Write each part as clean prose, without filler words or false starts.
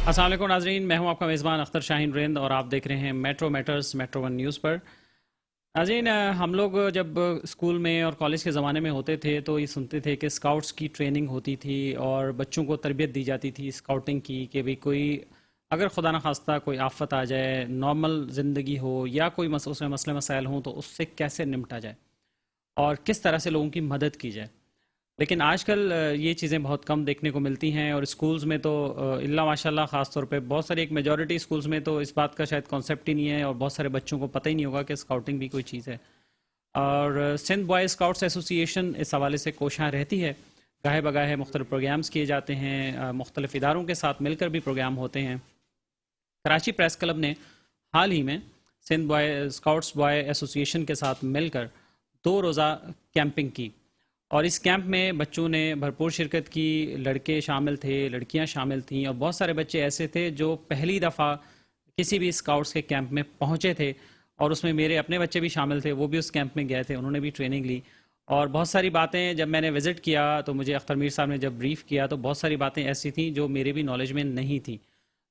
السلام علیکم ناظرین، میں ہوں آپ کا میزبان اختر شاہین رند اور آپ دیکھ رہے ہیں Metro Matters Metro One News پر۔ ناظرین، ہم لوگ جب اسکول میں اور کالج کے زمانے میں ہوتے تھے تو یہ سنتے تھے کہ اسکاؤٹس کی ٹریننگ ہوتی تھی اور بچوں کو تربیت دی جاتی تھی اسکاؤٹنگ کی، کہ بھی کوئی اگر خدا نخواستہ کوئی آفت آ جائے، نارمل زندگی ہو یا کوئی اس میں مسئلے مسائل ہوں تو اس سے کیسے نمٹا جائے اور کس طرح سے لوگوں کی مدد کی جائے۔ لیکن آج کل یہ چیزیں بہت کم دیکھنے کو ملتی ہیں، اور اسکولز میں تو اللہ ماشاء اللہ، خاص طور پہ بہت ساری ایک میجورٹی اسکولز میں تو اس بات کا شاید کانسیپٹ ہی نہیں ہے، اور بہت سارے بچوں کو پتہ ہی نہیں ہوگا کہ اسکاؤٹنگ بھی کوئی چیز ہے۔ اور سندھ بوائے اسکاؤٹس ایسوسی ایشن اس حوالے سے کوشاں رہتی ہے، گاہے بگاہے مختلف پروگرامز کیے جاتے ہیں، مختلف اداروں کے ساتھ مل کر بھی پروگرام ہوتے ہیں۔ کراچی پریس کلب نے حال ہی میں سندھ بوائے اسکاؤٹس بوائے ایسوسی ایشن کے ساتھ مل کر 2 روزہ کیمپنگ کی، اور اس کیمپ میں بچوں نے بھرپور شرکت کی۔ لڑکے شامل تھے، لڑکیاں شامل تھیں، اور بہت سارے بچے ایسے تھے جو پہلی دفعہ کسی بھی اسکاؤٹس کے کیمپ میں پہنچے تھے، اور اس میں میرے اپنے بچے بھی شامل تھے، وہ بھی اس کیمپ میں گئے تھے، انہوں نے بھی ٹریننگ لی۔ اور بہت ساری باتیں جب میں نے وزٹ کیا تو مجھے اختر میر صاحب نے جب بریف کیا تو بہت ساری باتیں ایسی تھیں جو میرے بھی نالج میں نہیں تھیں۔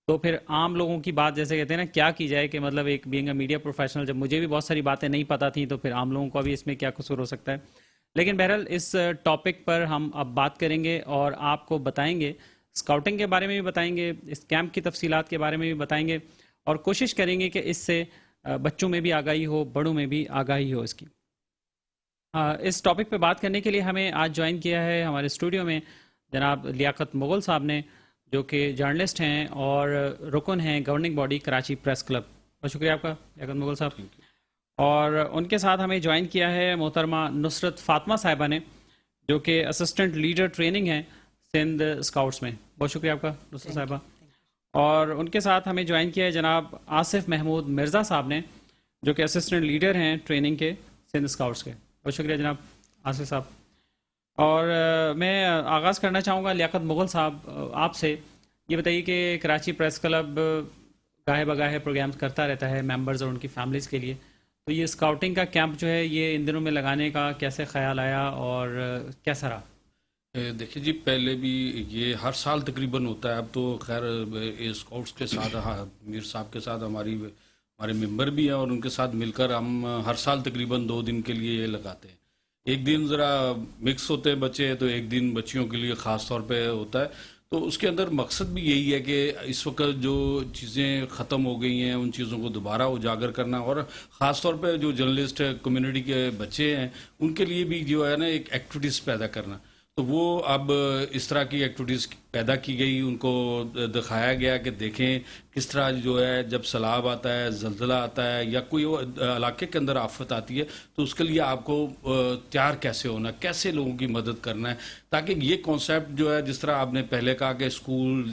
تو پھر عام لوگوں کی بات، جیسے کہتے ہیں نا، کیا کی جائے، کہ مطلب ایک بینگ اے میڈیا پروفیشنل، جب مجھے بھی بہت ساری باتیں نہیں پتہ تھیں تو پھر عام لوگوں کو بھی اس میں کیا قصور ہو سکتا ہے۔ لیکن بہرحال اس ٹاپک پر ہم اب بات کریں گے اور آپ کو بتائیں گے، اسکاؤٹنگ کے بارے میں بھی بتائیں گے، اس کیمپ کی تفصیلات کے بارے میں بھی بتائیں گے، اور کوشش کریں گے کہ اس سے بچوں میں بھی آگاہی ہو، بڑوں میں بھی آگاہی ہو اس کی۔ اس ٹاپک پہ بات کرنے کے لیے ہمیں آج جوائن کیا ہے ہمارے اسٹوڈیو میں جناب لیاقت مغل صاحب نے، جو کہ جرنلسٹ ہیں اور رکن ہیں governing body Karachi press club. بہت شکریہ آپ کا لیاقت مغل صاحب۔ اور ان کے ساتھ ہمیں جوائن کیا ہے محترمہ نصرت فاطمہ صاحبہ نے، جو کہ اسسٹنٹ لیڈر ٹریننگ ہیں سندھ اسکاؤٹس میں۔ بہت شکریہ آپ کا نصرت صاحبہ۔ اور ان کے ساتھ ہمیں جوائن کیا ہے جناب آصف محمود مرزا صاحب نے، جو کہ اسسٹنٹ لیڈر ہیں ٹریننگ کے سندھ اسکاؤٹس کے۔ بہت شکریہ جناب آصف صاحب۔ اور میں آغاز کرنا چاہوں گا لیاقت مغل صاحب آپ سے، یہ بتائیے کہ کراچی پریس کلب گاہے بگاہے پروگرامز کرتا رہتا ہے ممبرز اور ان کی فیملیز کے لیے، تو یہ اسکاؤٹنگ کا کیمپ جو ہے یہ ان دنوں میں لگانے کا کیسے خیال آیا اور کیسا رہا؟ دیکھیے جی، پہلے بھی یہ ہر سال تقریباً ہوتا ہے۔ اب تو خیر اسکاؤٹس کے ساتھ میر صاحب کے ساتھ ہمارے ممبر بھی ہیں، اور ان کے ساتھ مل کر ہم ہر سال تقریباً 2 دن کے لیے یہ لگاتے ہیں۔ ایک دن ذرا مکس ہوتے ہیں بچے، تو ایک دن بچیوں کے لیے خاص طور پہ ہوتا ہے۔ تو اس کے اندر مقصد بھی یہی ہے کہ اس وقت جو چیزیں ختم ہو گئی ہیں ان چیزوں کو دوبارہ اجاگر کرنا، اور خاص طور پہ جو جرنلسٹ کمیونٹی کے بچے ہیں ان کے لیے بھی جو ہے نا ایک ایکٹیویٹیز پیدا کرنا۔ تو وہ اب اس طرح کی ایکٹیویٹیز پیدا کی گئی، ان کو دکھایا گیا کہ دیکھیں کس طرح جو ہے جب سیلاب آتا ہے، زلزلہ آتا ہے، یا کوئی علاقے کے اندر آفت آتی ہے تو اس کے لیے آپ کو تیار کیسے ہونا، کیسے لوگوں کی مدد کرنا ہے، تاکہ یہ کانسیپٹ جو ہے، جس طرح آپ نے پہلے کہا کہ اسکول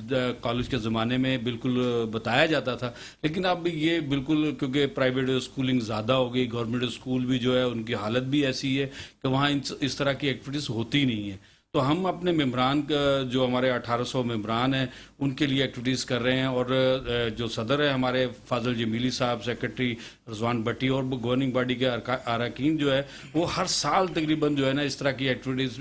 کالج کے زمانے میں بالکل بتایا جاتا تھا، لیکن اب یہ بالکل، کیونکہ پرائیویٹ اسکولنگ زیادہ ہو گئی، گورنمنٹ اسکول بھی جو ہے ان کی حالت بھی ایسی ہے کہ وہاں اس طرح کی ایکٹیویٹیز ہوتی نہیں ہیں۔ تو ہم اپنے ممبران کا، جو ہمارے 1800 ممبران ہیں، ان کے لیے ایکٹیویٹیز کر رہے ہیں، اور جو صدر ہیں ہمارے فاضل جمیلی صاحب، سیکرٹری رضوان بٹی، اور گورننگ باڈی کے اراکین جو ہے وہ ہر سال تقریباً جو ہے نا اس طرح کی ایکٹیویٹیز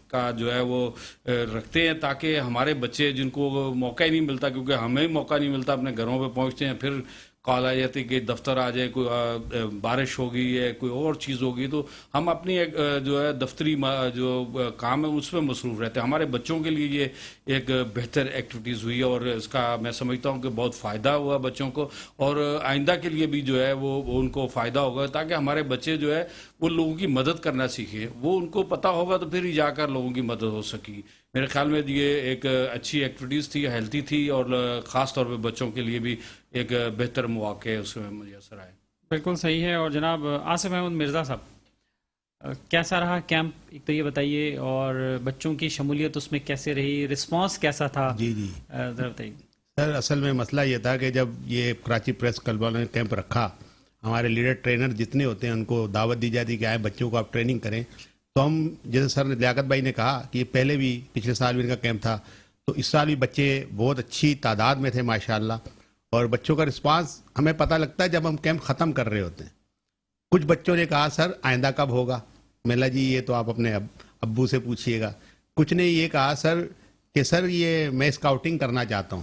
کا جو ہے وہ رکھتے ہیں، تاکہ ہمارے بچے، جن کو موقع ہی نہیں ملتا، کیونکہ ہمیں موقع نہیں ملتا، اپنے گھروں پہ پہنچتے ہیں، پھر کال آ جاتی کہ دفتر آ جائے، کوئی بارش ہو گئی ہے، کوئی اور چیز ہو گئی، تو ہم اپنی جو ہے دفتری جو کام ہے اس میں مصروف رہتے ہیں۔ ہمارے بچوں کے لیے یہ ایک بہتر ایکٹیویٹیز ہوئی ہے، اور اس کا میں سمجھتا ہوں کہ بہت فائدہ ہوا بچوں کو، اور آئندہ کے لیے بھی جو ہے وہ ان کو فائدہ ہوگا، تاکہ ہمارے بچے جو ہے وہ لوگوں کی مدد کرنا سیکھیں۔ وہ ان کو پتہ ہوگا تو پھر ہی جا کر لوگوں کی مدد ہو سکی۔ میرے خیال میں یہ ایک اچھی ایکٹیویٹیز تھی، ہیلتھی تھی، اور خاص طور پہ بچوں کے لیے بھی ایک بہتر مواقع اس میں مجھے اثر آئے۔ بالکل صحیح ہے۔ اور جناب آصف محمود مرزا صاحب، کیسا رہا کیمپ، ایک تو یہ بتائیے، اور بچوں کی شمولیت اس میں کیسے رہی، رسپانس کیسا تھا؟ جی ذرا بتائیے سر، اصل میں مسئلہ یہ تھا کہ جب یہ کراچی پریس کلب والوں نے کیمپ رکھا، ہمارے لیڈر ٹرینر جتنے ہوتے ہیں ان کو دعوت دی جاتی کہ آئے بچوں کو آپ ٹریننگ کریں، تو ہم، جیسے سر لیاقت بھائی نے کہا کہ پہلے بھی پچھلے سال بھی ان کا کیمپ تھا، تو اس سال بھی بچے بہت اچھی تعداد میں تھے ماشاءاللہ، اور بچوں کا رسپانس ہمیں پتہ لگتا ہے جب ہم کیمپ ختم کر رہے ہوتے ہیں۔ کچھ بچوں نے کہا سر آئندہ کب ہوگا؟ میں نے جی یہ تو آپ اپنے ابو سے پوچھئے گا۔ کچھ نے یہ کہا سر کہ سر یہ میں اسکاؤٹنگ کرنا چاہتا ہوں،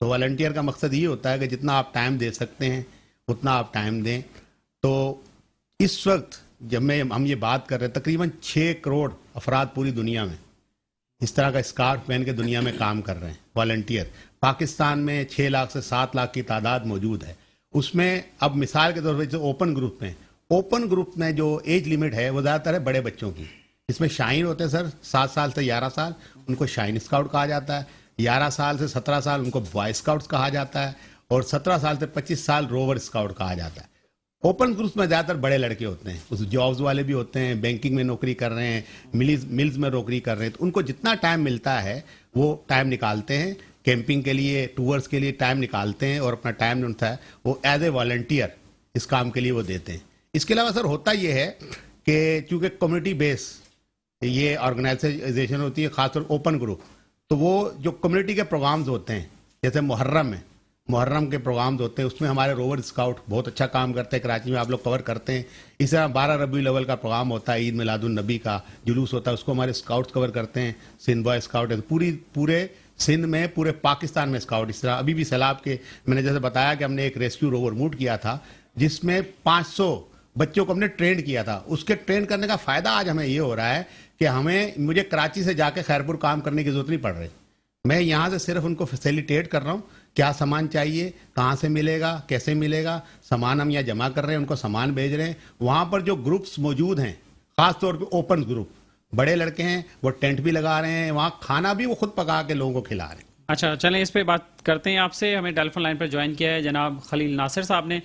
تو والنٹیئر کا مقصد یہ ہوتا ہے کہ جتنا آپ ٹائم دے سکتے ہیں اتنا آپ ٹائم دیں. تو اس وقت جب ہم یہ بات کر رہے ہیں تقریباً 6 کروڑ افراد پوری دنیا میں اس طرح کا اسکارف پہن کے دنیا میں کام کر رہے ہیں والنٹیئر. پاکستان میں 6 لاکھ سے 7 لاکھ کی تعداد موجود ہے. اس میں اب مثال کے طور پہ جو اوپن گروپ میں جو ایج لیمٹ ہے وہ زیادہ تر ہے بڑے بچوں کی. اس میں شائن ہوتے ہیں سر 7 سال سے 11 سال, ان کو شائن اسکاؤٹ کہا جاتا ہے. 11 سال سے 17 سال ان کو بوائے اسکاؤٹس کہا جاتا ہے, اور 17 سال سے 25 سال روور اسکاؤٹ کہا جاتا ہے. اوپن گروپس میں زیادہ تر بڑے لڑکے ہوتے ہیں, اس جابز والے بھی ہوتے ہیں, بینکنگ میں نوکری کر رہے ہیں, ملز میں نوکری کر رہے ہیں. تو ان کو جتنا ٹائم ملتا ہے وہ ٹائم نکالتے ہیں کیمپنگ کے لیے, ٹورز کے لیے ٹائم نکالتے ہیں, اور اپنا ٹائم جو ہوتا ہے وہ ایز اے والنٹیئر اس کام کے لیے وہ دیتے ہیں. اس کے علاوہ سر ہوتا یہ ہے کہ چونکہ کمیونٹی بیس یہ آرگنائزیشن ہوتی ہے, خاص طور اوپن گروپ, تو وہ جو کمیونٹی کے پروگرامز ہوتے ہیں جیسے محرم کے پروگرامز ہوتے ہیں, اس میں ہمارے روور اسکاؤٹ بہت اچھا کام کرتے ہیں. کراچی میں آپ لوگ کور کرتے ہیں. اس طرح 12 ربیع الاول کا پروگرام ہوتا ہے, عید میلاد النبی کا جلوس ہوتا ہے, اس کو ہمارے اسکاؤٹس کور کرتے ہیں. سندھ بوائے اسکاؤٹ ہے پورے سندھ میں, پورے پاکستان میں اسکاؤٹ. اس طرح ابھی بھی سیلاب کے میں نے جیسے بتایا کہ ہم نے ایک ریسکیو روور موو کیا تھا جس میں 500 بچوں کو ہم نے ٹرینڈ کیا تھا. اس کے ٹرین کرنے کا فائدہ آج ہمیں یہ ہو رہا ہے کہ مجھے کراچی سے جا کے خیرپور کام کرنے کی ضرورت نہیں پڑ رہی. میں یہاں سے صرف ان کو فیسیلیٹیٹ کر رہا ہوں, کیا سامان چاہیے, کہاں سے ملے گا, کیسے ملے گا. سامان ہم یہاں جمع کر رہے ہیں, ان کو سامان بھیج رہے ہیں. وہاں پر جو گروپس موجود ہیں خاص طور پہ اوپن گروپ بڑے لڑکے ہیں, وہ ٹینٹ بھی لگا رہے ہیں, وہاں کھانا بھی وہ خود پکا کے لوگوں کو کھلا رہے ہیں. اچھا چلیں اس پہ بات کرتے ہیں آپ سے. ہمیں ٹیلی فون لائن پر جوائن کیا ہے جناب خلیل ناصر صاحب نے,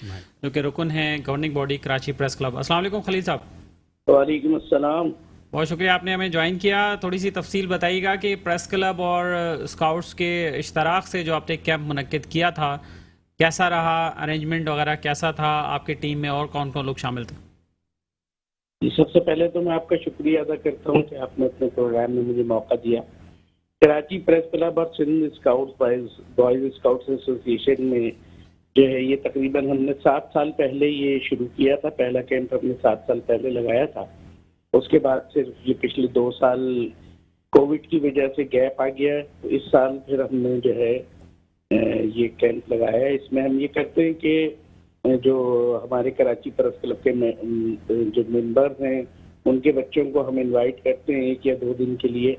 جو کہ رکن ہیں governing body Karachi press club. السلام علیکم خلیل صاحب. وعلیکم السلام. بہت شکریہ آپ نے ہمیں جوائن کیا. تھوڑی سی تفصیل بتائیے گا کہ پریس کلب اور اسکاؤٹس کے اشتراک سے جو آپ نے کیمپ منعقد کیا تھا کیسا رہا, ارینجمنٹ وغیرہ کیسا تھا, آپ کی ٹیم میں اور کون کون لوگ شامل تھے؟ جی, سب سے پہلے تو میں آپ کا شکریہ ادا کرتا ہوں کہ آپ نے اپنے پروگرام میں مجھے موقع دیا. کراچی پریس کلب اور سندھ اسکاؤٹس بوائز اسکاؤٹس ایسوسی ایشن میں جو ہے یہ تقریباً ہم نے 7 سال پہلے یہ شروع کیا تھا. پہلا کیمپ ہم نے 7 سال پہلے لگایا تھا. اس کے بعد صرف یہ پچھلے 2 سال کووڈ کی وجہ سے گیپ آ گیا. اس سال پھر ہم نے جو ہے یہ کیمپ لگایا ہے. اس میں ہم یہ کرتے ہیں کہ جو ہمارے کراچی پریس کلب کے جو ممبرز ہیں ان کے بچوں کو ہم انوائٹ کرتے ہیں 1 یا 2 دن کے لیے,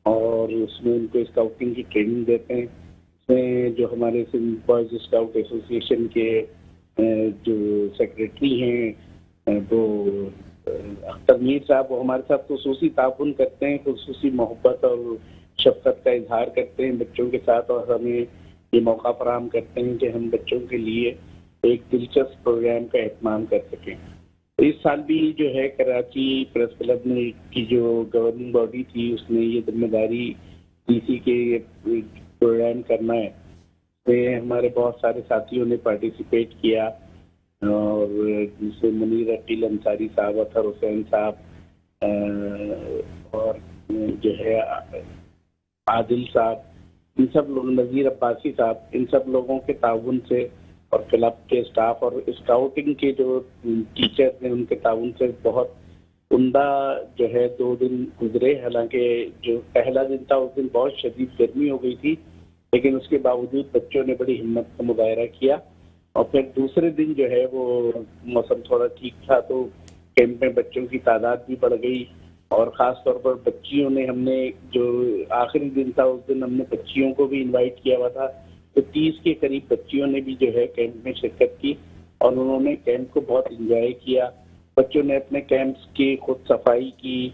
اور اس میں ان کو اسکاؤٹنگ کی ٹریننگ دیتے ہیں. اس میں جو ہمارے سندھ بوائز اسکاؤٹ ایسوسی ایشن کے جو سیکریٹری ہیں وہ اختر میر صاحب, وہ ہمارے ساتھ خصوصی تعاون کرتے ہیں, خصوصی محبت اور شفقت کا اظہار کرتے ہیں بچوں کے ساتھ, اور ہمیں یہ موقع فراہم کرتے ہیں کہ ہم بچوں کے لیے ایک دلچسپ پروگرام کا اہتمام کر سکیں. اس سال بھی جو ہے کراچی پریس کلب نے کی جو گورننگ باڈی تھی اس نے یہ ذمہ داری دی تھی کہ یہ پروگرام کرنا ہے. ہمارے بہت سارے ساتھیوں نے پارٹیسپیٹ کیا, اور جیسے منیر عقیل انصاری صاحب, اطہر حسین صاحب, اور جو ہے عادل صاحب, ان سب لوگ, نذیر عباسی صاحب, ان سب لوگوں کے تعاون سے اور کلب کے اسٹاف اور اسکاؤٹنگ کے جو ٹیچر ہیں ان کے تعاون سے بہت عمدہ جو ہے 2 دن گزرے. حالانکہ جو پہلا دن تھا اس دن بہت شدید گرمی ہو گئی تھی, لیکن اس کے باوجود بچوں نے بڑی ہمت کا مظاہرہ کیا. اور پھر دوسرے دن جو ہے وہ موسم تھوڑا ٹھیک تھا تو کیمپ میں بچوں کی تعداد بھی بڑھ گئی, اور خاص طور پر بچیوں نے, ہم نے جو آخری دن تھا اس دن ہم نے بچیوں کو بھی انوائٹ کیا ہوا تھا, تو 30 کے قریب بچیوں نے بھی جو ہے کیمپ میں شرکت کی, اور انہوں نے کیمپ کو بہت انجوائے کیا. بچوں نے اپنے کیمپس کی خود صفائی کی,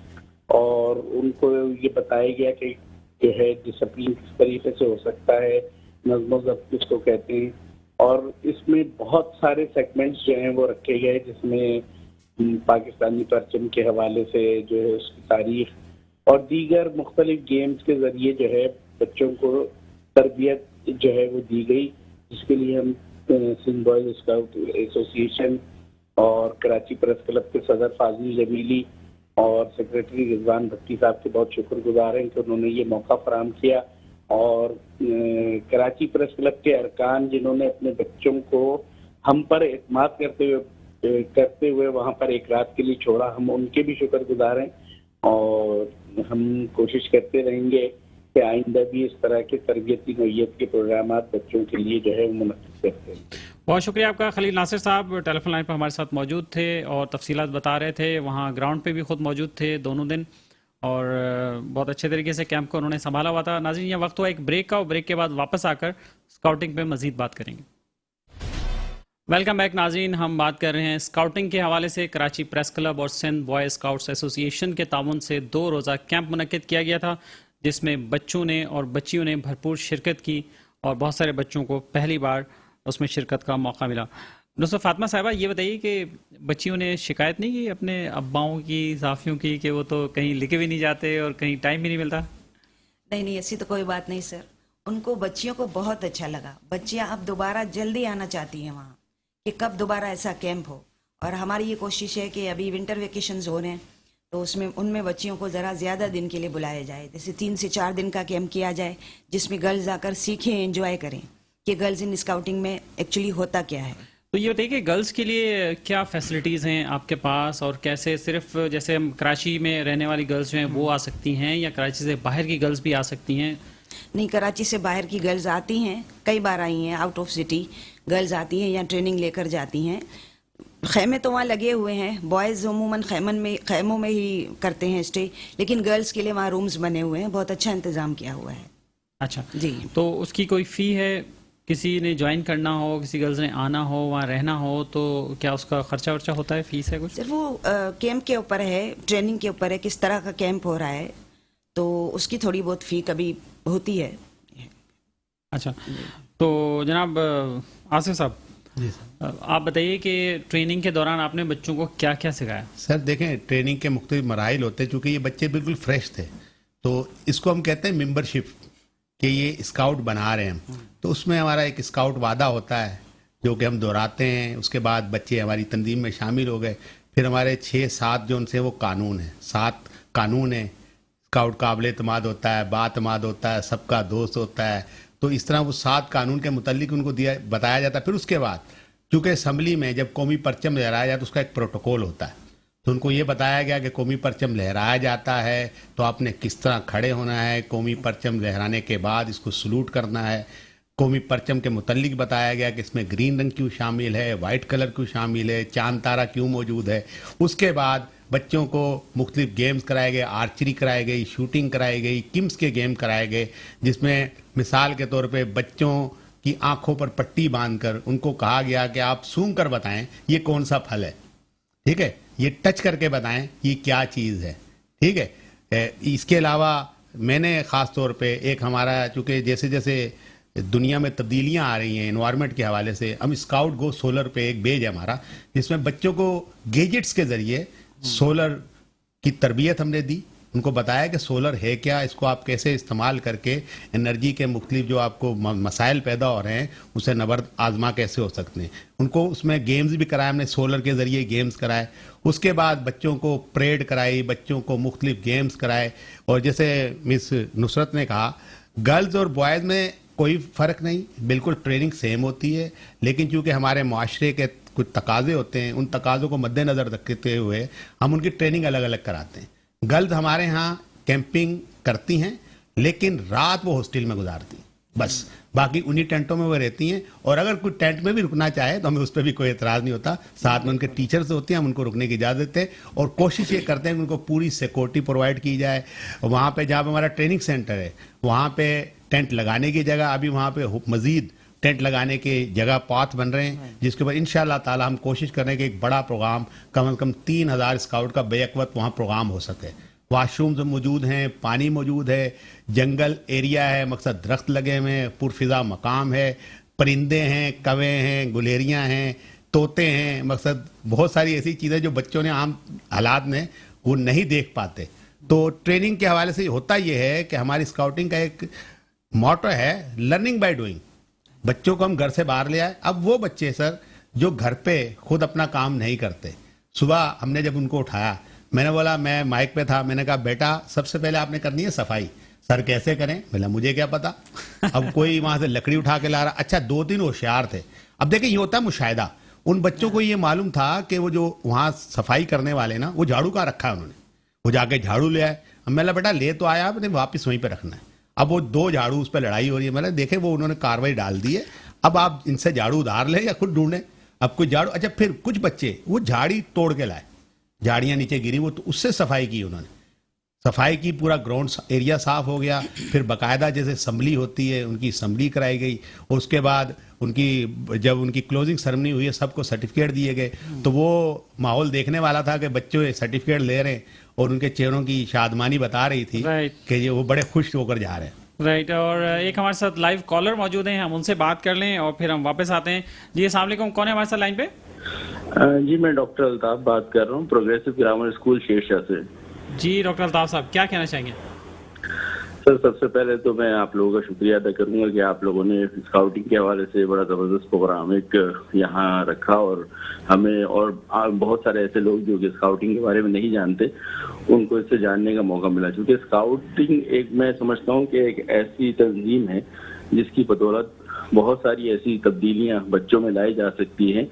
اور ان کو یہ بتایا گیا کہ جو ہے ڈسپلن کس طریقے سے ہو سکتا ہے, نظم و ضبط کس کو کہتے ہیں. اور اس میں بہت سارے سیگمنٹس جو ہیں وہ رکھے گئے, جس میں پاکستانی پرچم کے حوالے سے جو ہے اس کی تاریخ اور دیگر مختلف گیمز کے ذریعے جو ہے بچوں کو تربیت جو ہے وہ دی گئی, جس کے لیے ہم سندھ بوائز اسکاؤٹ ایسوسی ایشن اور کراچی پریس کلب کے صدر فاضل جمیلی اور سیکریٹری رضوان بھٹی صاحب کے بہت شکر گزار ہیں کہ انہوں نے یہ موقع فراہم کیا. اور کراچی پریس کلب کے ارکان جنہوں نے اپنے بچوں کو ہم پر اعتماد کرتے ہوئے وہاں پر ایک رات کے لیے چھوڑا, ہم ان کے بھی شکر گزار ہیں, اور ہم کوشش کرتے رہیں گے کہ آئندہ بھی اس طرح کے تربیتی نوعیت کے پروگرامات بچوں کے لیے جو ہے وہ منعقد کرتے ہیں. بہت شکریہ آپ کا خلیل ناصر صاحب، ٹیلی فون لائن پر ہمارے ساتھ موجود تھے اور تفصیلات بتا رہے تھے. وہاں گراؤنڈ پہ بھی خود موجود تھے دونوں دن اور بہت اچھے طریقے سے کیمپ کو انہوں نے سنبھالا ہوا تھا. ناظرین، یہ وقت ہوا ایک بریک کا، اور بریک کے بعد واپس آ کر اسکاؤٹنگ پہ مزید بات کریں گے. ویلکم بیک ناظرین، ہم بات کر رہے ہیں اسکاؤٹنگ کے حوالے سے. کراچی پریس کلب اور سندھ بوائے اسکاؤٹس ایسوسی ایشن کے تعاون سے 2 روزہ کیمپ منعقد کیا گیا تھا، جس میں بچوں نے اور بچیوں نے بھرپور شرکت کی اور بہت سارے بچوں کو پہلی بار اس میں شرکت کا موقع ملا. نصرت فاطمہ صاحبہ، یہ بتائیے کہ بچیوں نے شکایت نہیں کی اپنے اباؤں کی، صحافیوں کی، کہ وہ تو کہیں لکھے بھی نہیں جاتے اور کہیں ٹائم بھی نہیں ملتا؟ نہیں ایسی تو کوئی بات نہیں سر. ان کو بچیوں کو بہت اچھا لگا. بچیاں اب دوبارہ جلدی آنا چاہتی ہیں وہاں کہ کب دوبارہ ایسا کیمپ ہو. اور ہماری یہ کوشش ہے کہ ابھی ونٹر ویکیشنز ہو رہے ہیں تو اس میں ان میں بچیوں کو ذرا زیادہ دن کے لیے بلایا جائے. جیسے 3 سے 4 دن کا کیمپ کیا جائے جس میں گرلز آ کر سیکھیں، انجوائے کریں کہ گرلز ان اسکاؤٹنگ میں ایکچولی ہوتا کیا ہے. تو یہ بتائیے کہ گرلز کے لیے کیا فیسلٹیز ہیں آپ کے پاس، اور کیسے صرف جیسے ہم کراچی میں رہنے والی گرلز جو ہیں وہ آ سکتی ہیں، یا کراچی سے باہر کی گرلز بھی آ سکتی ہیں؟ نہیں، کراچی سے باہر کی گرلز آتی ہیں، کئی بار آئی ہیں. آؤٹ آف سٹی گرلز آتی ہیں یا ٹریننگ لے کر جاتی ہیں. خیمے تو وہاں لگے ہوئے ہیں، بوائز عموماً خیموں میں ہی کرتے ہیں اسٹے، لیکن گرلز کے لیے وہاں رومز بنے ہوئے ہیں. بہت اچھا انتظام کیا ہوا ہے. اچھا جی. تو اس کی کوئی فی ہے؟ کسی نے جوائن کرنا ہو، کسی گرلز نے آنا ہو، وہاں رہنا ہو، تو کیا اس کا خرچہ ورچہ ہوتا ہے، فیس ہے کچھ؟ صرف وہ کیمپ کے اوپر ہے، ٹریننگ کے اوپر ہے، کس طرح کا کیمپ ہو رہا ہے، تو اس کی تھوڑی بہت فی کبھی ہوتی ہے. اچھا، تو جناب آصف صاحب، جی سر. آپ بتائیے کہ ٹریننگ کے دوران آپ نے بچوں کو کیا کیا سکھایا؟ سر دیکھیں، ٹریننگ کے مختلف مراحل ہوتے ہیں. چونکہ یہ بچے بالکل فریش تھے تو اس کو ہم کہتے ہیں ممبر شپ، کہ یہ اسکاؤٹ بنا رہے ہیں ہم. تو اس میں ہمارا ایک اسکاؤٹ وعدہ ہوتا ہے جو کہ ہم دہراتے ہیں. اس کے بعد بچے ہماری تنظیم میں شامل ہو گئے. پھر ہمارے 6-7 جو ان سے وہ قانون ہیں، 7 قانون ہیں. اسکاؤٹ قابل اعتماد ہوتا ہے، باعتماد ہوتا ہے، سب کا دوست ہوتا ہے. تو اس طرح وہ 7 قانون کے متعلق ان کو بتایا جاتا ہے. پھر اس کے بعد چونکہ اسمبلی میں جب قومی پرچم لہرایا جاتا ہے تو اس کا ایک پروٹوکول ہوتا ہے. تو ان کو یہ بتایا گیا کہ قومی پرچم لہرایا جاتا ہے تو آپ نے کس طرح کھڑے ہونا ہے. قومی پرچم لہرانے کے بعد اس کو سلوٹ کرنا ہے. قومی پرچم کے متعلق بتایا گیا کہ اس میں گرین رنگ کیوں شامل ہے، وائٹ کلر کیوں شامل ہے، چاند تارا کیوں موجود ہے. اس کے بعد بچوں کو مختلف گیمز کرائے گئے، آرچری کرائی گئی، شوٹنگ کرائی گئی، کمس کے گیم کرائے گئے، جس میں مثال کے طور پہ بچوں کی آنکھوں پر پٹی باندھ کر ان کو کہا گیا کہ آپ سونگ کر بتائیں یہ کون سا پھل ہے. ٹھیک ہے، یہ ٹچ کر کے بتائیں یہ کیا چیز ہے. ٹھیک ہے. اس کے علاوہ میں نے خاص طور پہ ایک ہمارا، چونکہ جیسے جیسے دنیا میں تبدیلیاں آ رہی ہیں انوائرمنٹ کے حوالے سے، ہم اسکاؤٹ گو سولر پہ ایک پیج ہے ہمارا جس میں بچوں کو گیجٹس کے ذریعے سولر کی تربیت ہم نے دی. ان کو بتایا کہ سولر ہے کیا، اس کو آپ کیسے استعمال کر کے انرجی کے مختلف جو آپ کو مسائل پیدا ہو رہے ہیں اسے نبرد آزما کیسے ہو سکتے ہیں. ان کو اس میں گیمز بھی کرائے، ہم نے سولر کے ذریعے گیمز کرائے. اس کے بعد بچوں کو پریڈ کرائی، بچوں کو مختلف گیمز کرائے. اور جیسے مس نصرت نے کہا، گرلز اور بوائز میں کوئی فرق نہیں، بالکل ٹریننگ سیم ہوتی ہے. لیکن چونکہ ہمارے معاشرے کے کچھ تقاضے ہوتے ہیں، ان تقاضوں کو مد نظر رکھتے ہوئے ہم ان کی ٹریننگ الگ الگ کراتے ہیں. گرلز ہمارے ہاں کیمپنگ کرتی ہیں لیکن رات وہ ہاسٹل میں گزارتی ہیں بس، باقی انہی ٹینٹوں میں وہ رہتی ہیں. اور اگر کوئی ٹینٹ میں بھی رکنا چاہے تو ہمیں اس پہ بھی کوئی اعتراض نہیں ہوتا. ساتھ میں ان کے ٹیچرز ہوتے ہیں، ہم ان کو رکنے کی اجازت دیتے ہیں اور کوشش یہ کرتے ہیں کہ ان کو پوری سیکورٹی پرووائڈ کی جائے. وہاں پہ جہاں پہ ہمارا ٹریننگ سینٹر ہے وہاں پہ ٹینٹ لگانے کی جگہ، ابھی وہاں پہ مزید ٹینٹ لگانے کے جگہ پاتھ بن رہے ہیں، جس کے اوپر انشاءاللہ تعالی ہم کوشش کریں کہ ایک بڑا پروگرام، کم از کم 3000 اسکاؤٹ کا بیک وقت وہاں پروگرام ہو سکے. واش رومز موجود ہیں، پانی موجود ہے، جنگل ایریا ہے، مقصد درخت لگے ہوئے ہیں، پرفضا مقام ہے، پرندے ہیں، کوے ہیں، گلیریاں ہیں، طوطے ہیں، مقصد بہت ساری ایسی چیزیں جو بچوں نے عام حالات میں وہ نہیں دیکھ پاتے. تو ٹریننگ کے حوالے سے ہوتا یہ ہے کہ ہماری اسکاؤٹنگ کا ایک موٹو ہے لرننگ بائی ڈوئنگ. بچوں کو ہم گھر سے باہر لے آئے. اب وہ بچے سر جو گھر پہ خود اپنا کام نہیں کرتے، صبح ہم نے جب ان کو اٹھایا، میں نے بولا، میں مائک پہ تھا، میں نے کہا بیٹا سب سے پہلے آپ نے کرنی ہے صفائی. سر کیسے کریں؟ بولا مجھے کیا پتا. اب کوئی وہاں سے لکڑی اٹھا کے لا رہا. اچھا 2-3 ہوشیار تھے. اب دیکھیں یہ ہوتا ہے مشاہدہ. ان بچوں کو یہ معلوم تھا کہ وہ جو وہاں صفائی کرنے والے نا وہ جھاڑو کا رکھا ہے انہوں نے، وہ جا کے جھاڑو لے آئے. اب میں نے بیٹا لے تو آیا، آپ نے واپس وہیں پہ رکھنا ہے. اب وہ 2 جھاڑو اس پہ لڑائی ہو رہی ہے. میں نے دیکھے وہ انہوں نے کاروائی ڈال دی ہے. اب آپ ان سے جھاڑو ادھار لیں یا خود ڈھونڈیں. اب کوئی جھاڑو, اچھا پھر کچھ بچے وہ جھاڑی توڑ کے لائے, جھاڑیاں نیچے گری, وہ تو اس سے صفائی کی انہوں نے, صفائی کی, پورا گراؤنڈ ایریا صاف ہو گیا. پھر باقاعدہ جیسے اسمبلی ہوتی ہے ان کی اسمبلی کرائی گئی, اور اس کے بعد ان کی جب ان کی کلوزنگ سرمنی ہوئی ہے سب کو سرٹیفکیٹ دیے گئے. تو وہ ماحول دیکھنے والا تھا کہ بچے سرٹیفکیٹ لے رہے ہیں اور ان کے چہروں کی شادمانی بتا رہی تھی کہ یہ وہ بڑے خوش ہو کر جا رہے ہیں. رائٹ. اور ایک ہمارے ساتھ لائیو کالر موجود ہیں, ہم ان سے بات کر لیں اور پھر ہم واپس آتے ہیں. جی السلام علیکم, کون ہے ہمارے ساتھ لائن پہ؟ جی میں ڈاکٹر الطاف بات کر رہا ہوں پروگریسو گرامر اسکول شیرشاہ سے. جی ڈاکٹر الطاف صاحب کیا کہنا چاہیں گے؟ سر سب سے پہلے تو میں آپ لوگوں کا شکریہ ادا کروں گا کہ آپ لوگوں نے اسکاؤٹنگ کے حوالے سے بڑا زبردست پروگرام ایک یہاں رکھا, اور ہمیں اور بہت سارے ایسے لوگ جو کہ اسکاؤٹنگ کے بارے میں نہیں جانتے ان کو اس سے جاننے کا موقع ملا. چونکہ اسکاؤٹنگ ایک میں سمجھتا ہوں کہ ایک ایسی تنظیم ہے جس کی بدولت بہت ساری ایسی تبدیلیاں بچوں میں لائی جا سکتی ہیں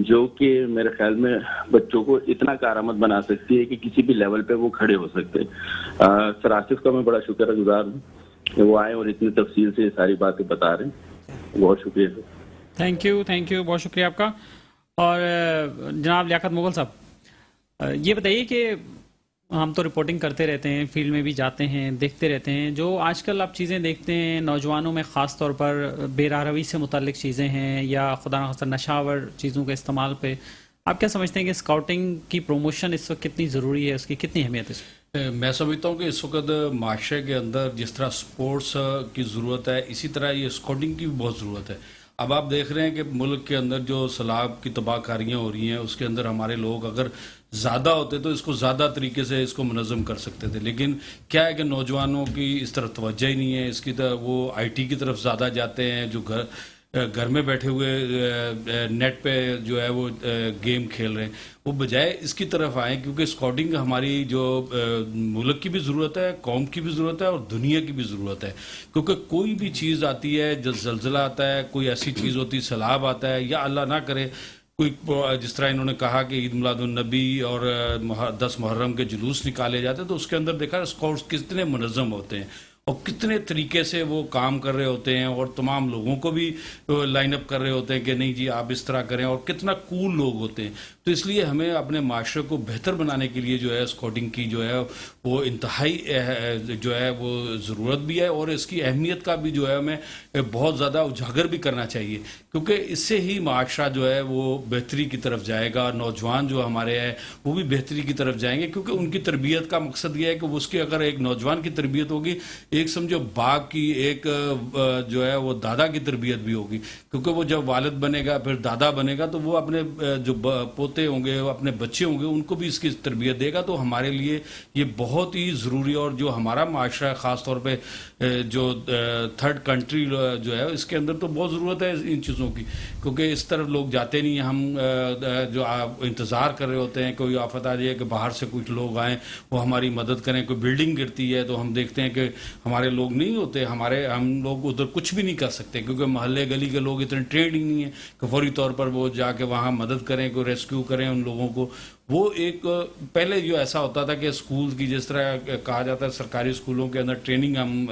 جو کہ میرے خیال میں بچوں کو اتنا کارآمد بنا سکتی ہے کہ کسی بھی لیول پہ وہ کھڑے ہو سکتے. سر آصف کا میں بڑا شکر گزار ہوں کہ وہ آئے اور اتنی تفصیل سے ساری باتیں بتا رہے ہیں. بہت شکریہ سر. تھینک یو, بہت شکریہ آپ کا. اور جناب لیاقت مغل صاحب یہ بتائیے کہ ہم تو رپورٹنگ کرتے رہتے ہیں, فیلڈ میں بھی جاتے ہیں, دیکھتے رہتے ہیں, جو آج کل آپ چیزیں دیکھتے ہیں نوجوانوں میں خاص طور پر بے راہ روی سے متعلق چیزیں ہیں یا خدا نخواستہ نشاور چیزوں کے استعمال پہ, آپ کیا سمجھتے ہیں کہ اسکاؤٹنگ کی پروموشن اس وقت کتنی ضروری ہے, اس کی کتنی اہمیت ہے؟ میں سمجھتا ہوں کہ اس وقت معاشرے کے اندر جس طرح سپورٹس کی ضرورت ہے اسی طرح یہ اسکاؤٹنگ کی بھی بہت ضرورت ہے. اب آپ دیکھ رہے ہیں کہ ملک کے اندر جو سیلاب کی تباہ کاریاں ہو رہی ہیں اس کے اندر ہمارے لوگ اگر زیادہ ہوتے تو اس کو زیادہ طریقے سے اس کو منظم کر سکتے تھے, لیکن کیا ہے کہ نوجوانوں کی اس طرف توجہ ہی نہیں ہے. اس کی طرف وہ آئی ٹی کی طرف زیادہ جاتے ہیں, جو گھر میں بیٹھے ہوئے نیٹ پہ جو ہے وہ گیم کھیل رہے ہیں, وہ بجائے اس کی طرف آئیں کیونکہ اسکاؤٹنگ ہماری جو ملک کی بھی ضرورت ہے, قوم کی بھی ضرورت ہے اور دنیا کی بھی ضرورت ہے. کیونکہ کوئی بھی چیز آتی ہے, جب زلزلہ آتا ہے, کوئی ایسی چیز ہوتی ہے, سیلاب آتا ہے, یا اللہ نہ کرے کوئی جس طرح انہوں نے کہا کہ عید میلاد النبی اور 10 محرم کے جلوس نکالے جاتے ہیں, تو اس کے اندر دیکھا اسکاؤٹس کتنے منظم ہوتے ہیں اور کتنے طریقے سے وہ کام کر رہے ہوتے ہیں اور تمام لوگوں کو بھی لائن اپ کر رہے ہوتے ہیں کہ نہیں جی آپ اس طرح کریں, اور کتنا کول لوگ ہوتے ہیں. تو اس لیے ہمیں اپنے معاشرے کو بہتر بنانے کے لیے جو ہے اسکاؤٹنگ کی جو ہے وہ انتہائی جو ہے وہ ضرورت بھی ہے, اور اس کی اہمیت کا بھی جو ہے ہمیں بہت زیادہ اجاگر بھی کرنا چاہیے, کیونکہ اس سے ہی معاشرہ جو ہے وہ بہتری کی طرف جائے گا. نوجوان جو ہمارے ہیں وہ بھی بہتری کی طرف جائیں گے, کیونکہ ان کی تربیت کا مقصد یہ ہے کہ اس کی اگر ایک نوجوان کی تربیت ہوگی, ایک سمجھو باغ کی ایک جو ہے وہ دادا کی تربیت بھی ہوگی, کیونکہ وہ جب والد بنے گا پھر دادا بنے گا تو وہ اپنے جو پوتے ہوں گے, اپنے بچے ہوں گے, ان کو بھی اس کی تربیت دے گا. تو ہمارے لیے یہ بہت ہی ضروری, اور جو ہمارا معاشرہ ہے خاص طور پہ جو تھرڈ کنٹری جو ہے اس کے اندر تو بہت ضرورت ہے ان چیزوں کی, کیونکہ اس طرف لوگ جاتے نہیں. ہم جو انتظار کر رہے ہوتے ہیں کوئی آفت آ جائے کہ باہر سے کچھ لوگ آئیں وہ ہماری مدد کریں, کوئی بلڈنگ گرتی ہے تو ہم دیکھتے ہیں کہ ہمارے لوگ نہیں ہوتے, ہم لوگ ادھر کچھ بھی نہیں کر سکتے کیونکہ محلے گلی کے لوگ اتنے ٹرینڈ ہی نہیں ہیں کہ فوری طور پر وہ جا کے وہاں مدد کریں, کوئی ریسکیو کریں ان لوگوں کو. وہ ایک پہلے جو ایسا ہوتا تھا کہ اسکول کی جس طرح کہا جاتا ہے سرکاری اسکولوں کے اندر ٹریننگ ہم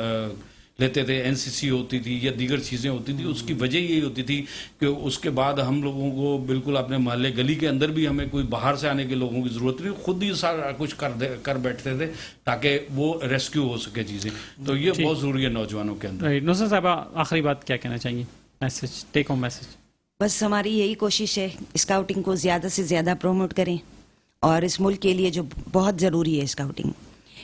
لیتے تھے, NCC ہوتی تھی یا دیگر چیزیں ہوتی تھی, اس کی وجہ یہی ہوتی تھی کہ اس کے بعد ہم لوگوں کو بالکل اپنے محلے گلی کے اندر بھی ہمیں کوئی باہر سے آنے کے لوگوں کی ضرورت نہیں, خود ہی سارا کچھ کر بیٹھتے تھے تاکہ وہ ریسکیو ہو سکے چیزیں. تو یہ بہت ضروری ہے نوجوانوں کے اندر. نصرت صاحبہ آخری بات کیا کہنا چاہیں گے, میسج, ٹیک ہوم میسج؟ بس ہماری یہی کوشش ہے اسکاؤٹنگ کو زیادہ سے زیادہ پروموٹ کریں, اور اس ملک کے لیے جو بہت ضروری ہے اسکاؤٹنگ,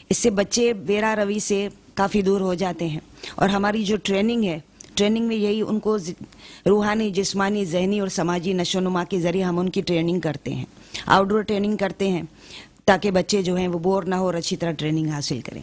اس سے بچے بے راہ روی سے کافی دور ہو جاتے ہیں. اور ہماری جو ٹریننگ ہے, ٹریننگ میں یہی ان کو روحانی, جسمانی, ذہنی اور سماجی نشو و نما کے ذریعے ہم ان کی ٹریننگ کرتے ہیں, آؤٹ ڈور ٹریننگ کرتے ہیں تاکہ بچے جو ہیں وہ بور نہ ہو اور اچھی طرح ٹریننگ حاصل کریں.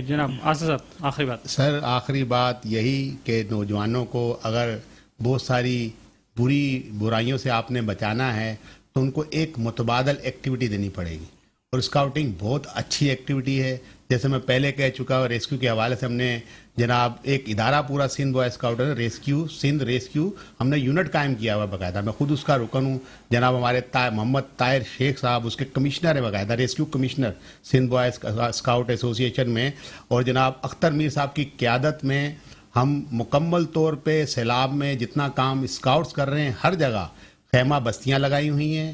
جناب آصف صاحب آخری بات. سر آخری بات یہی کہ نوجوانوں کو اگر بہت ساری برائیوں سے آپ نے بچانا ہے تو ان کو ایک متبادل ایکٹیویٹی دینی پڑے گی, اور اسکاؤٹنگ بہت اچھی ایکٹیویٹی ہے. جیسے میں پہلے کہہ چکا ہوں, ریسکیو کے حوالے سے ہم نے جناب ایک ادارہ پورا Sindh boy scout rescue Sindh rescue ہم نے یونٹ قائم کیا ہوا باقاعدہ. میں خود اس کا رکن ہوں. جناب ہمارے محمد طاہر شیخ صاحب اس کے کمشنر ہیں باقاعدہ, rescue commissioner Sindh boy scout ایسوسی ایشن میں. اور جناب اختر میر صاحب کی قیادت میں ہم مکمل طور پہ سیلاب میں جتنا کام اسکاؤٹس کر رہے ہیں, ہر جگہ خیمہ بستیاں لگائی ہوئی ہیں,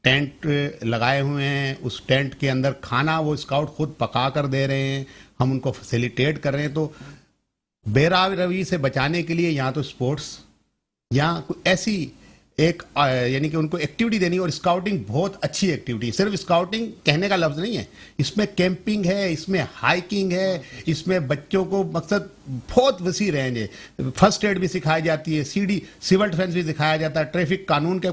ٹینٹ لگائے ہوئے ہیں. اس ٹینٹ کے اندر کھانا وہ اسکاؤٹ خود پکا کر دے رہے ہیں, ہم ان کو فیسیلیٹیٹ کر رہے ہیں. تو بے روی سے بچانے کے لیے یہاں تو سپورٹس یا ایسی ایک یعنی کہ ان کو ایکٹیویٹی دینی. اور اسکاؤٹنگ بہت اچھی ایکٹیویٹی, صرف اسکاؤٹنگ کہنے کا لفظ نہیں ہے, اس میں کیمپنگ ہے, اس میں ہائکنگ ہے, اس میں بچوں کو مقصد بہت وسیع رینج ہے. فرسٹ ایڈ بھی سکھائی جاتی ہے, سول ڈیفنس بھی سکھایا جاتا ہے, ٹریفک قانون کے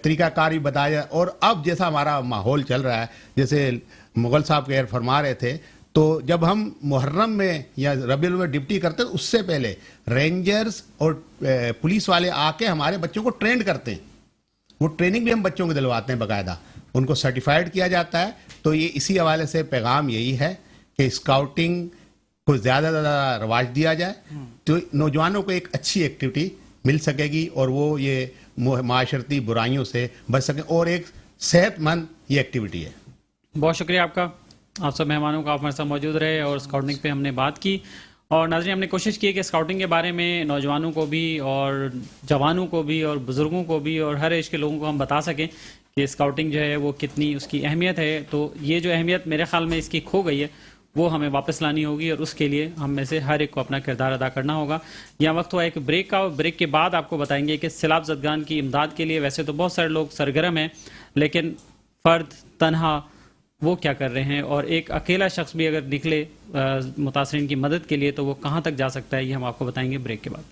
طریقہ کار بھی بتایا. اور اب جیسا ہمارا ماحول چل رہا ہے, جیسے مغل صاحب غیر فرما رہے تھے, تو جب ہم محرم میں یا ربیع الاول میں ڈپٹی کرتے ہیں, اس سے پہلے رینجرز اور پولیس والے آ کے ہمارے بچوں کو ٹرینڈ کرتے ہیں. وہ ٹریننگ بھی ہم بچوں کو دلواتے ہیں باقاعدہ, ان کو سرٹیفائڈ کیا جاتا ہے. تو یہ اسی حوالے سے پیغام یہی ہے کہ اسکاؤٹنگ کو زیادہ سے زیادہ رواج دیا جائے, تو نوجوانوں کو ایک اچھی ایکٹیویٹی مل سکے گی اور وہ یہ معاشرتی برائیوں سے بچ سکیں, اور ایک صحت مند یہ ایکٹیویٹی ہے. بہت شکریہ آپ کا, آپ سب مہمانوں کا آپ ہمارے ساتھ موجود رہے اور اسکاؤٹنگ پہ ہم نے بات کی. اور ناظرین, ہم نے کوشش کی کہ اسکاؤٹنگ کے بارے میں نوجوانوں کو بھی اور جوانوں کو بھی اور بزرگوں کو بھی اور ہر ایج کے لوگوں کو ہم بتا سکیں کہ اسکاؤٹنگ جو ہے وہ کتنی اس کی اہمیت ہے. تو یہ جو اہمیت میرے خیال میں اس کی کھو گئی ہے, وہ ہمیں واپس لانی ہوگی, اور اس کے لیے ہم میں سے ہر ایک کو اپنا کردار ادا کرنا ہوگا. یہاں وقت ہوا ایک بریک کا, بریک کے بعد آپ کو بتائیں گے کہ سیلاب زدگان کی امداد کے لیے ویسے تو بہت سارے لوگ سرگرم ہیں, لیکن فرد تنہا وہ کیا کر رہے ہیں, اور ایک اکیلا شخص بھی اگر نکلے متاثرین کی مدد کے لیے تو وہ کہاں تک جا سکتا ہے, یہ ہم آپ کو بتائیں گے بریک کے بعد.